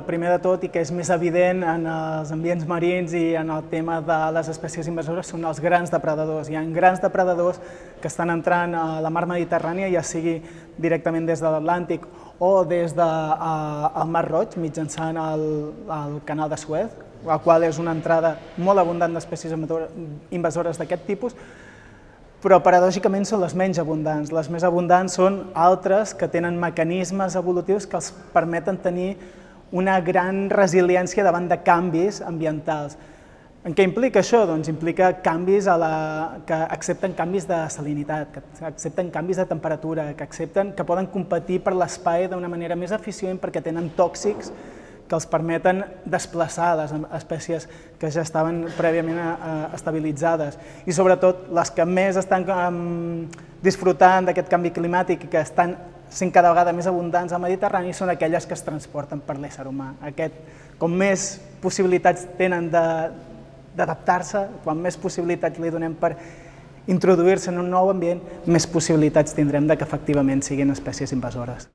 primer de tot, i que és més evident en els ambients marins i en el tema de les espècies invasores, són els grans depredadors. Hi ha grans depredadors que estan entrant a la mar Mediterrània, ja sigui directament des de l'Atlàntic o des del Mar Roig, mitjançant el canal de Suez, la qual és una entrada molt abundant d'espècies invasores d'aquest tipus, però paradògicament són les menys abundants. Les més abundants són altres que tenen mecanismes evolutius que els permeten tenir una gran resiliència davant de canvis ambientals. En què implica això? Doncs implica canvis que accepten canvis de salinitat, que accepten canvis de temperatura, que poden competir per l'espai d'una manera més eficient perquè tenen tòxics que els permeten desplaçar les espècies que ja estaven prèviament estabilitzades. I sobretot les que més estan disfrutant d'aquest canvi climàtic i que estan sent cada vegada més abundants al Mediterrani són aquelles que es transporten per l'ésser humà. Com més possibilitats tenen d'adaptar-se, quan més possibilitats li donem per introduir-se en un nou ambient, més possibilitats tindrem que efectivament siguin espècies invasores.